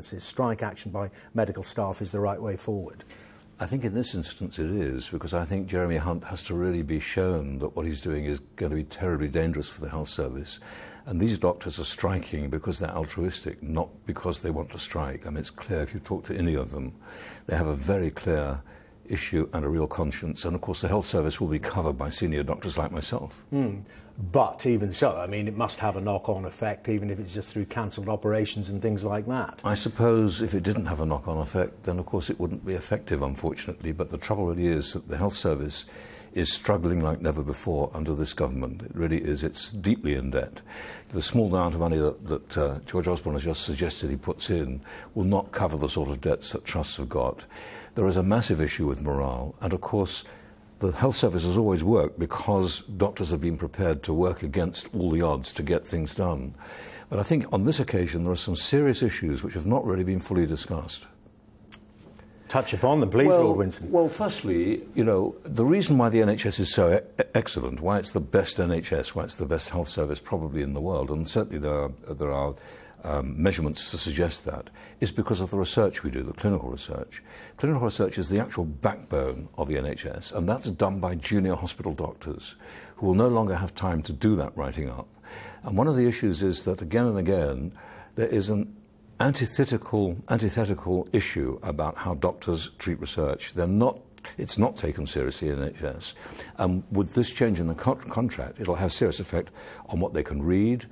Strike action by medical staff is the right way forward? I think in this instance it is, because I think Jeremy Hunt has to really be shown that what he's doing is going to be terribly dangerous for the health service. And these doctors are striking because they're altruistic, not because they want to strike. I mean, it's clear if you talk to any of them, they have a very clear issue and a real conscience. And of course the health service will be covered by senior doctors like myself. But even so, I mean, it must have a knock-on effect, even if it's just through cancelled operations and things like that. I suppose if it didn't have a knock-on effect, then of course it wouldn't be effective, unfortunately. But the trouble really is that the health service is struggling like never before under this government. It really is. It's deeply in debt. The small amount of money that George Osborne has just suggested he puts in will not cover the sort of debts that trusts have got. There is a massive issue with morale, and of course the health service has always worked because doctors have been prepared to work against all the odds to get things done. But I think on this occasion there are some serious issues which have not really been fully discussed. Touch upon them, please, Lord Winston. Well, firstly, you know, the reason why the NHS is so excellent, why it's the best NHS, why it's the best health service probably in the world, and certainly there are measurements to suggest that, is because of the research we do, the clinical research. Clinical research is the actual backbone of the NHS, and that's done by junior hospital doctors who will no longer have time to do that writing up. And one of the issues is that again and again there is an antithetical issue about how doctors treat research. It's not taken seriously in NHS. And with this change in the contract, it'll have serious effect on what they can read,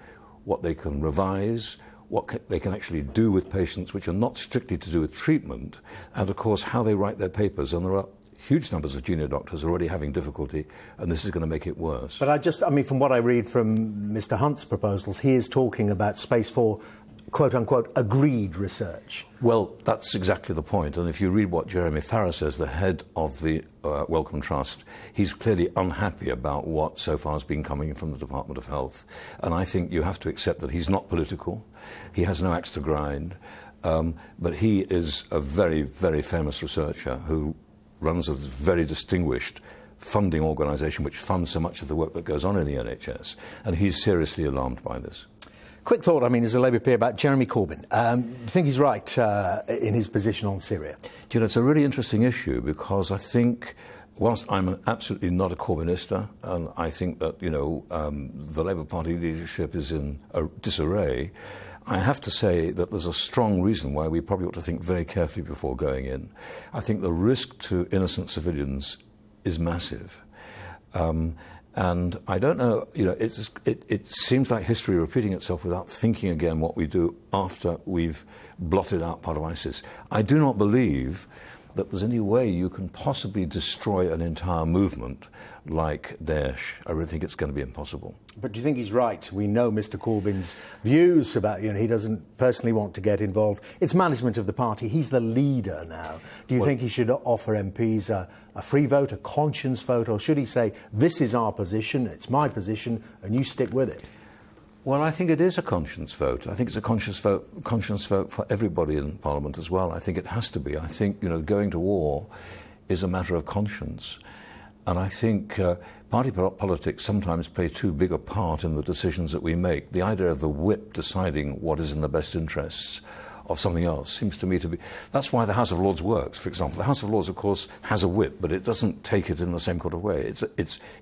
what they can revise, what they can actually do with patients which are not strictly to do with treatment, and of course how they write their papers. And there are huge numbers of junior doctors already having difficulty, and this is going to make it worse. But I mean, from what I read from Mr. Hunt's proposals, he is talking about space for quote-unquote agreed research. Well, that's exactly the point. And if you read what Jeremy Farrar says, the head of the Wellcome Trust, he's clearly unhappy about what so far has been coming from the Department of Health. And I think you have to accept that he's not political. He has no axe to grind. But he is a very, very famous researcher who runs a very distinguished funding organisation which funds so much of the work that goes on in the NHS. And he's seriously alarmed by this. Quick thought, I mean, as a Labour peer, about Jeremy Corbyn. Do you think he's right in his position on Syria? Do you know, it's a really interesting issue because I think, whilst I'm absolutely not a Corbynista, and I think that, you know, the Labour Party leadership is in a disarray, I have to say that there's a strong reason why we probably ought to think very carefully before going in. I think the risk to innocent civilians is massive. And I don't know, you know, it seems like history repeating itself without thinking again what we do after we've blotted out part of ISIS. I do not believe that there's any way you can possibly destroy an entire movement like Daesh. I really think it's going to be impossible. But do you think he's right? We know Mr. Corbyn's views about, you know, he doesn't personally want to get involved. It's management of the party. He's the leader now. Do you think he should offer MPs a free vote, a conscience vote, or should he say, this is our position, it's my position, and you stick with it? Well, I think it is a conscience vote. I think it's a conscience vote for everybody in Parliament as well. I think it has to be. I think, you know, going to war is a matter of conscience. And I think party politics sometimes play too big a part in the decisions that we make. The idea of the whip deciding what is in the best interests of something else seems to me to be... That's why the House of Lords works, for example. The House of Lords, of course, has a whip, but it doesn't take it in the same kind of way. It's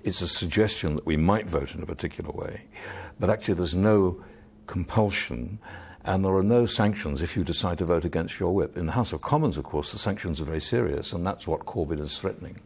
a suggestion that we might vote in a particular way, but actually there's no compulsion, and there are no sanctions if you decide to vote against your whip. In the House of Commons, of course, the sanctions are very serious, and that's what Corbyn is threatening.